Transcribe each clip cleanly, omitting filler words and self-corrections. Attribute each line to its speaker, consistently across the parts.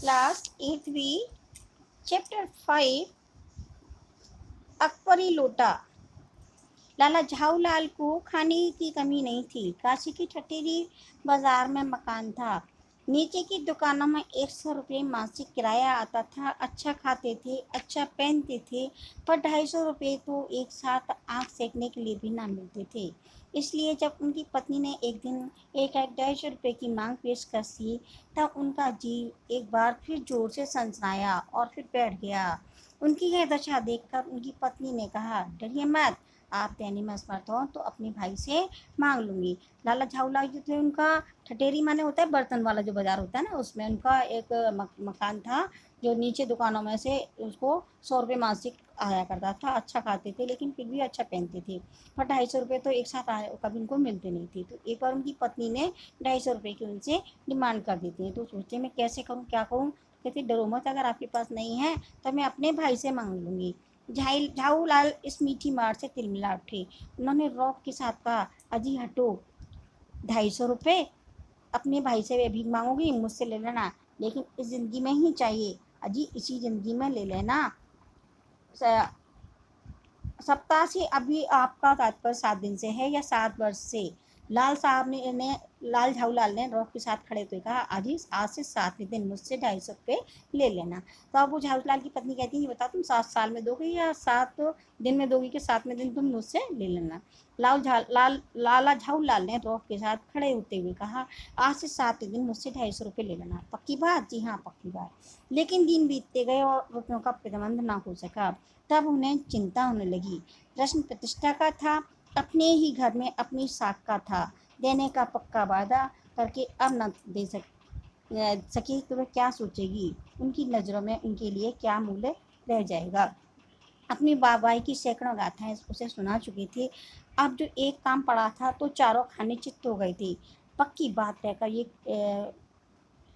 Speaker 1: Class 8वीं chapter 5 Akbari लोटा। लाला झाऊलाल को खाने की कमी नहीं थी। काशी की ठठेरी बाजार में मकान था। नीचे की दुकानों में 100 रुपये मासिक किराया आता था। अच्छा खाते थे, अच्छा पहनते थे, पर 250 रुपये तो एक साथ आँख सेकने के लिए भी ना मिलते थे। इसलिए जब उनकी पत्नी ने एक दिन एक 250 रुपये की मांग पेश कर दी, तब उनका जी एक बार फिर जोर से सनसनाया और फिर बैठ गया। उनकी यह दशा देखकर उनकी पत्नी ने कहा, डरिए मत, आप देने में असमर्थ हो तो अपने भाई से मांग लूंगी। लाला झाऊलाल जो थे, उनका ठठेरी माने होता है बर्तन वाला जो बाजार होता है ना, उसमें उनका एक मकान था जो नीचे दुकानों में से उसको 100 रुपये मासिक आया करता था। अच्छा खाते थे लेकिन फिर भी अच्छा पहनते थे, पर 250 रुपये तो एक साथ कभी उनको मिलते नहीं थे। तो एक बार उनकी पत्नी ने 250 रुपये की उनसे डिमांड कर देती है। तो सोचते मैं कैसे करूँ, क्या करूँ। कहते डरो मत, अगर आपके पास नहीं है तो मैं अपने भाई से मांग लूंगी। झाऊलाल इस मीठी मार से तिलमिला उठे। उन्होंने रौब के साथ कहा, अजी हटो, 250 रुपये अपने भाई से भीख मांगोगी, मुझसे ले लेना, लेकिन इस जिंदगी में ही चाहिए। अजी इसी जिंदगी में ले लेना। सप्ताह से अभी आपका तात्पर्य 7 दिन से है या 7 वर्ष से? लाल साहब ने लाल झाऊलाल ने रौब के साथ खड़े हुए कहा, आज से 7वें दिन मुझसे 250 रुपये ले लेना। तो अब वो झाऊलाल की पत्नी कहती है, बता तुम 7 साल में दोगे या 7 दिन में दोगी कि 7वें दिन तुम मुझसे ले लेना। लाला झाऊलाल ने रौब के साथ खड़े होते हुए कहा, आज से 7वें दिन मुझसे 250 रुपये ले लेना। पक्की बात? जी हाँ पक्की बात। लेकिन दिन बीतते गए और रुपयों का प्रबंध ना हो सका। तब उन्हें चिंता होने लगी। प्रश्न प्रतिष्ठा का था, अपने ही घर में अपनी साख का था। देने का पक्का वादा करके अब न दे सकी तो वह क्या सोचेगी? उनकी नज़रों में उनके लिए क्या मूल्य रह जाएगा? अपनी बाबाई की सैकड़ों गाथाएं उसे सुना चुकी थी। अब जो एक काम पड़ा था तो चारों खाने चित्त हो गई थी। पक्की बात रहकर ये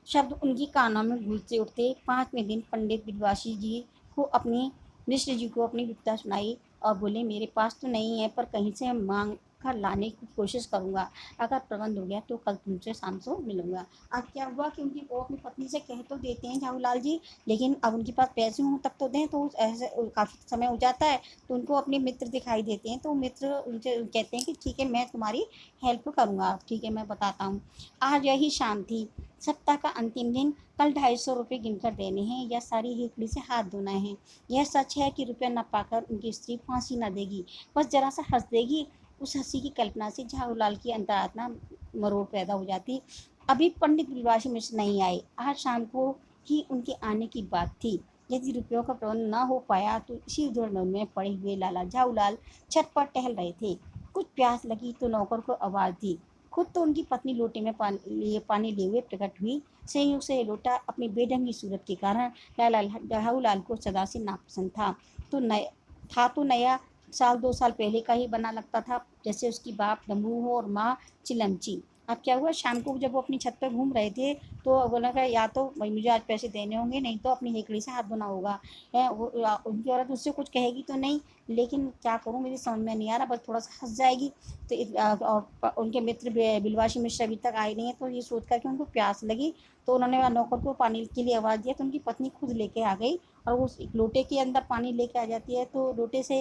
Speaker 1: शब्द उनकी कानों में गूंजते उठते। 5वें दिन पंडित विद्वासी जी को अपनी मिश्र जी को अपनी विपदा सुनाई और बोले, मेरे पास तो नहीं है पर कहीं से मांग कर लाने की कोशिश करूंगा। अगर प्रबंध हो गया तो कल तुमसे शाम को मिलूंगा। अब क्या हुआ कि उनकी वो अपनी पत्नी से कह तो देते हैं झाऊलाल जी, लेकिन अब उनके पास पैसे हों तब तो दें। तो ऐसे काफ़ी समय हो जाता है तो उनको अपने मित्र दिखाई देते हैं। तो मित्र उनसे कहते हैं कि ठीक है मैं तुम्हारी हेल्प करूँगा, ठीक है मैं बताता हूँ। आज यही शाम थी, सप्ताह का अंतिम दिन। कल 250 रुपये गिनकर देने हैं या सारी हेकड़ी से हाथ धोना है। यह सच है कि रुपया न पाकर उनकी स्त्री फांसी न देगी, बस जरा सा हंस देगी। उस हंसी की कल्पना से झाऊलाल की अंतरात्मा मरोड़ पैदा हो जाती। अभी पंडित बिलवासी मिश्र नहीं आए। आज शाम को ही उनके आने की बात थी। यदि रुपयों का प्रबंध न हो पाया तो इसी उधेड़ में पड़े हुए लाला झाऊलाल छत पर टहल रहे थे। कुछ प्यास लगी तो नौकर को आवाज़ दी। खुद तो उनकी पत्नी लोटे में पानी लिए हुए प्रकट हुई। संयोग से लोटा अपनी बेढंगी सूरत के कारण लाला झाऊलाल को सदा से नापसंद था। तो नया, 1-2 साल पहले का ही बना लगता था, जैसे उसकी बाप डमरू हो और माँ चिलमची। अब क्या हुआ, शाम को जब वो अपनी छत पर घूम रहे थे तो बोला कि या तो भाई मुझे आज पैसे देने होंगे, नहीं तो अपनी हेकड़ी से हाथ धोना होगा। उनकी औरत उससे कुछ कहेगी तो नहीं, लेकिन क्या करूँ मुझे समझ में नहीं आ रहा, बस थोड़ा सा हंस जाएगी। तो और उनके मित्र बिलवासी मिश्र अभी तक आए नहीं है, तो ये सोच कर कि उनको प्यास लगी तो उन्होंने नौकर को पानी के लिए आवाज़ दिया। तो उनकी पत्नी खुद लेके आ गई और वो एक लोटे के अंदर पानी लेके आ जाती है। तो लोटे से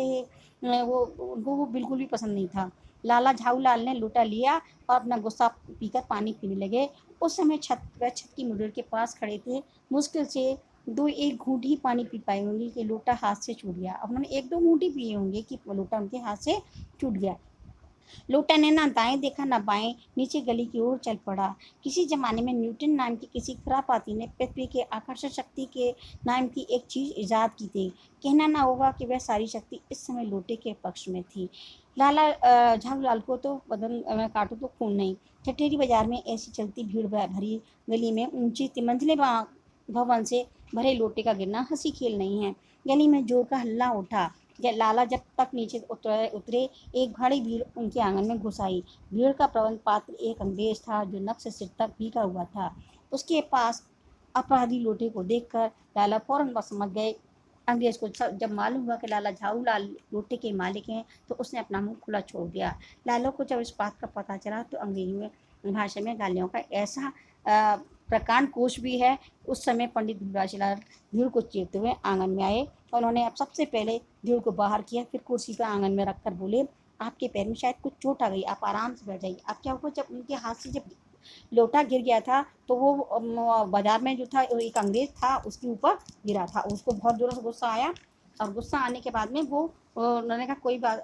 Speaker 1: वो उनको वो बिल्कुल भी पसंद नहीं था। लाला झाऊलाल ने लोटा लिया और अपना गुस्सा पीकर पानी पीने लगे। उस समय छत की मुड़र के पास खड़े थे। मुश्किल से 2-1 घूंट ही पानी पी पाए होंगे कि लोटा हाथ से छूट गया। अब उन्होंने 1-2 घूंट ही पिए होंगे कि लोटा उनके हाथ से छूट गया। लोटा ने ना दाएं देखा ना बाएं, नीचे गली की ओर चल पड़ा। किसी जमाने में न्यूटन नाम की किसी खुरापाती ने पृथ्वी के आकर्षण शक्ति के नाम की एक चीज़ ईजाद की थी। कहना ना होगा कि वह सारी शक्ति इस समय लोटे के पक्ष में थी। लाला झाऊलाल को तो बदन में काटो तो खून नहीं। ठठेरी बाजार में ऐसी चलती भीड़ भरी गली में ऊंची तिमंजिले भवन से भरे लोटे का गिरना हंसी खेल नहीं है। गली में जोर का हल्ला उठा। लाला जब तक नीचे उतरे एक भारी भीड़ उनके आंगन में घुस आई। भीड़ का प्रबंध पात्र एक अंग्रेज था जो नक से सिर तक भीगा हुआ था। उसके पास अपराधी लोटे को देखकर लाला फौरन बस समझ गए। अंग्रेज को जब मालूम हुआ कि लाला झाऊलाल लोटे के मालिक हैं तो उसने अपना मुंह खुला छोड़ दिया। लाला को जब इस बात का पता चला तो अंग्रेजी में भाषा में गालियों का ऐसा प्रकांड कोश भी है। उस समय पंडित भिलवासीलाल भीड़ को चीरते हुए आंगन में आए और उन्होंने अब सबसे पहले भीड़ को बाहर किया, फिर कुर्सी पर आंगन में रखकर बोले, आपके पैर में शायद कुछ चोट आ गई, आप आराम से बैठ जाइए। अब क्या हुआ, जब उनके हाथ से जब लोटा गिर गया था तो वो बाजार में जो था एक अंग्रेज था उसके ऊपर गिरा था, उसको बहुत जोर से गुस्सा आया और गुस्सा आने के बाद में वो उन्होंने कहा कोई बात,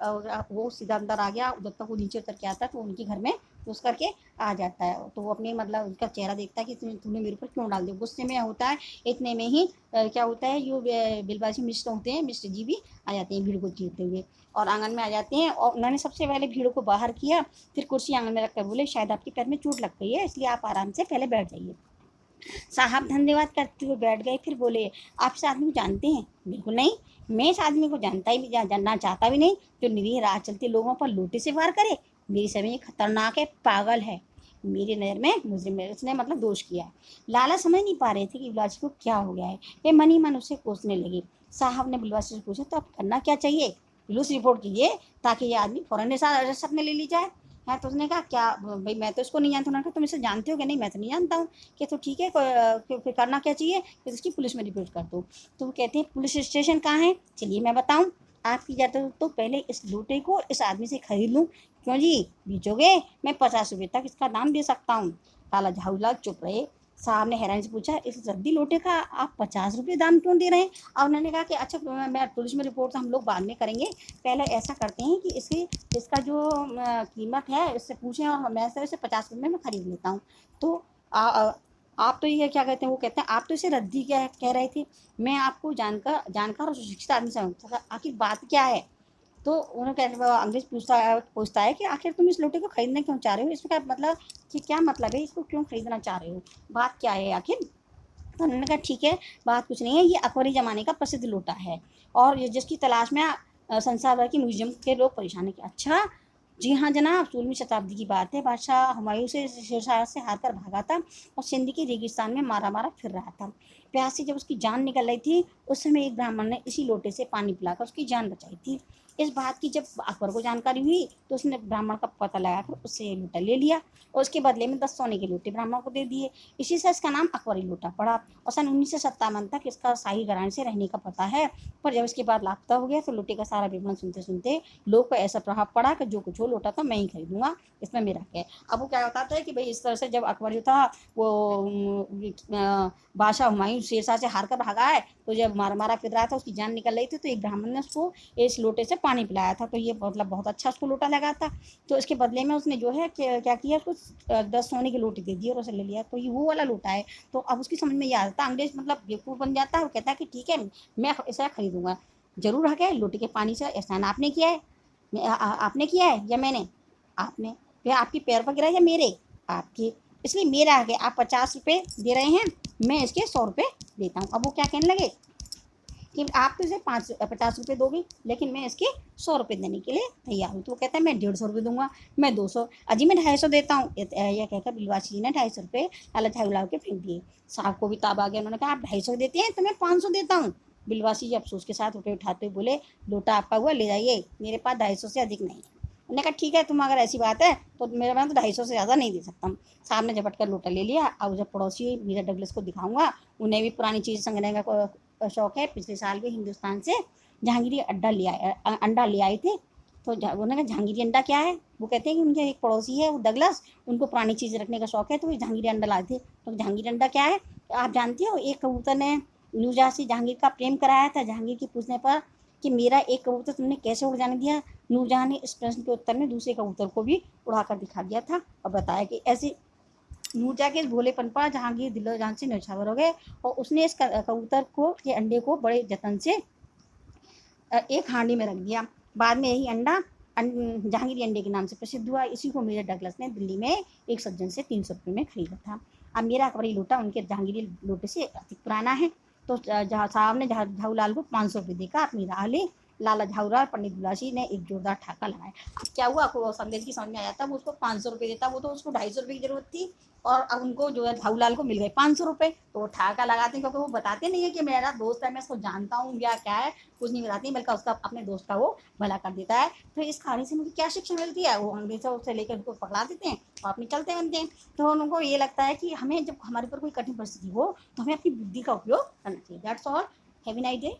Speaker 1: वो सीधा अंदर आ गया। जब तक वो नीचे उतर के आता है तो उनके घर में घुस करके आ जाता है, तो वो अपने मतलब उनका चेहरा देखता है कि तुमने मेरे ऊपर क्यों डाल दिया, गुस्से में होता है। इतने में ही क्या होता है, जो बिलवासी मिश्र होते हैं, मिश्र जी भी आ जाते हैं भीड़ को चीरते हुए और आंगन में आ जाते हैं। और उन्होंने सबसे पहले भीड़ को बाहर किया, फिर कुर्सी आंगन में रखकर बोले, शायद आपके पैर में चोट लग गई है, इसलिए आप आराम से पहले बैठ जाइए। साहब धन्यवाद करते हुए बैठ गए। फिर बोले, आप इस आदमी को जानते हैं? बिल्कुल नहीं, मैं इस आदमी को जानता ही जानना चाहता भी नहीं, जो निरीह राह चलते लोगों पर लोटे से वार करे। मेरी समझ ये खतरनाक है, पागल है, मेरी नज़र में मुजरिम है, उसने मतलब दोष किया है। लाला समझ नहीं पा रहे थे कि बिलवासी को क्या हो गया है, वे मन ही मन उसे कोसने लगे। साहब ने बिलवासी से पूछा, तो अब करना क्या चाहिए? पुलिस रिपोर्ट कीजिए ताकि ये आदमी फौरन हिरासत में ले ली जाए। हाँ, तो उसने कहा क्या भाई, मैं तो इसको नहीं जानता। उन्होंने कहा तुम इसे जानते हो कि नहीं? मैं तो नहीं जानता हूँ। कि तो ठीक है, फिर करना क्या चाहिए? फिर इसकी पुलिस में रिपोर्ट कर दो। तो वो कहते हैं पुलिस स्टेशन कहाँ है? चलिए मैं बताऊँ। आपकी जाते तो पहले इस लोटे को इस आदमी से खरीद लूँ। क्यों जी, बेचोगे? मैं 50 रुपये तक इसका दाम दे सकता हूँ। काला झाऊलाल चुप रहे। साहब ने हैरानी से पूछा, इस रद्दी लोटे का आप 50 रुपये दाम क्यों दे रहे हैं? और उन्होंने कहा कि अच्छा, मैं पुलिस में रिपोर्ट तो हम लोग बाद में करेंगे, पहले ऐसा करते हैं कि इसका जो कीमत है इससे पूछें और मैं इसे 50 रुपये में खरीद लेता हूँ। तो आप तो ये क्या कहते हैं, वो कहते हैं आप तो इसे रद्दी क्या कह रहे थे। मैं आपको जानकर जानकार और शिक्षित आदमी समझता था, आखिर बात क्या है? तो उन्होंने कहते अंग्रेज पूछता है कि आखिर तुम इस लोटे को खरीदना क्यों चाह रहे हो, इसका मतलब कि क्या मतलब है, इसको क्यों खरीदना चाह रहे हो, बात क्या है आखिर? तो उन्होंने कहा ठीक है, बात कुछ नहीं है, ये अकबरी ज़माने का प्रसिद्ध लोटा है और जिसकी तलाश में संसार भर की म्यूजियम के लोग परेशान हैं। अच्छा, जी हाँ जनाब, 16वीं शताब्दी की बात है। बादशाह हुमायूं से शेरशाह से हार कर भागा था और सिंध के रेगिस्तान में मारा मारा फिर रहा था। प्यास से जब उसकी जान निकल रही थी, उस समय एक ब्राह्मण ने इसी लोटे से पानी पिलाकर उसकी जान बचाई थी। इस बात की जब अकबर को जानकारी हुई तो उसने ब्राह्मण का पता लगाकर उससे लोटा ले लिया और उसके बदले में 10 सोने के लोटे ब्राह्मण को दे दिए। इसी से इसका नाम अकबरी लोटा पड़ा और सन 1957 तक इसका शाही घराने से रहने का पता है। पर जब इसके बाद लापता हो गया तो लोटे का सारा विवरण सुनते सुनते लोग को ऐसा प्रभाव पड़ा कि जो कुछ हो लोटा था मैं ही खरीदूंगा, इसमें मेरा क्या है। अब वो क्या बताता है कि भाई इस तरह से जब अकबर जो था वो बादशाह हुमायूं शेरशाह से हार कर भागा है, तो जब मारा मारा फिर रहा था, उसकी जान निकल रही थी, तो एक ब्राह्मण ने उसको इस लोटे से पानी पिलाया था। तो ये मतलब बहुत अच्छा उसको लोटा लगा था। तो इसके बदले में उसने जो है क्या किया, उसको 10 सोने के लोटे दे दिए और उसे ले लिया। तो ये वो वाला लोटा है। तो अब उसकी समझ में ये आता है, अंग्रेज मतलब बेवकूफ़ बन जाता है, वो कहता है कि ठीक है, मैं इसे खरीदूंगा। जरूर हक है, लोटे के पानी से एहसान आपने किया है, आपने किया है या मैंने? आपने। फिर आपकी पैर पर गिरा या मेरे? आपकी। इसलिए मेरा हक है। आप 50 रुपये दे रहे हैं, मैं इसके 100 रुपये देता हूँ। अब वो क्या कहने लगे कि आप तो इसे 50 रुपये दोगे, लेकिन मैं इसके 100 रुपये देने के लिए तैयार हूँ। तो वो कहता है मैं 150 रुपये दूंगा, मैं 200, अजी मैं 250 देता हूँ। यह कहकर बिलवासी जी ने 250 रुपये लाला झाऊ लाल के फेंक दिए। साहब को भी ताब आ गया। उन्होंने कहा आप 250 देते हैं तो मैं 500 देता हूँ। बिलवासी जी अफसोस के साथ रुपये उठाते हुए बोले, लोटा आपका हुआ, ले जाइए, मेरे पास 250 से अधिक नहीं है। उन्होंने कहा ठीक है, तुम अगर ऐसी बात है तो मेरा मैं तो 250 से ज़्यादा नहीं दे सकता हूँ। साहब ने झपट कर लोटा ले लिया। अब जब पड़ोसी मीरा डगलस को दिखाऊंगा, उन्हें भी पुरानी चीज़ संग्रह का शौक है। पिछले साल भी हिंदुस्तान से जहांगीरी अंडा ले आए थे। तो उन्होंने कहा जहांगीरी अंडा क्या है? वो कहते हैं कि उनके एक पड़ोसी है वो डगलस, उनको पुरानी चीज़ रखने का शौक है, तो वो जहांगीरी अंडा लाए थे। तो जहांगीरी अंडा क्या है? आप जानती हो, एक कबूतर ने नूरजहाँ से जहांगीर का प्रेम कराया था। जहांगीर के पूछने पर कि मेरा एक कबूतर तुमने कैसे उड़ जाने दिया, नूरजहाँ ने इस प्रश्न के उत्तर में दूसरे कबूतर को भी उड़ाकर दिखा दिया था और बताया कि ऐसे नूरजहाँ के इस भोलेपन पर जहांगीर दिलो जान से न्यौछावर हो गए और उसने इस कबूतर को के अंडे को बड़े जतन से एक हांडी में रख दिया। बाद में यही अंडा जहांगीरी अंडे के नाम से प्रसिद्ध हुआ। इसी को मीरा डगलस ने दिल्ली में एक सज्जन से 300 रुपये में खरीदा था। अब मेरा अकबरी लोटा उनके जहांगीरी लोटे से अधिक पुराना है। तो जहाँ साहब ने झाऊ लाल को 500 रुपये देकर अपनी राह ली लाला झाऊलाल पंडित बुलासी ने एक जोरदार ठाका लगाया। अब क्या हुआ, आपको संदेश की समझ में आया, तब उसको 500 रुपये देता, वो तो उसको 250 रुपये की जरूरत थी, और अब उनको जो है झाऊलाल को मिल गए 500 रुपये। तो वो ठाका लगाते हैं, क्योंकि वो बताते नहीं है कि मेरा दोस्त है, मैं इसको जानता हूँ या क्या है, कुछ नहीं बताती, बल्कि उसका अपने दोस्त का वो भला कर देता है। तो इस कहानी से मुझे क्या शिक्षा मिलती है, वो अंग्रेजों से लेकर उनको पकड़ा देते हैं और अपने चलते बनते हैं। तो उनको ये लगता है कि हमें जब हमारे ऊपर कोई कठिन परिस्थिति हो तो हमें अपनी बुद्धि का उपयोग करना चाहिए। That's all, have a nice day.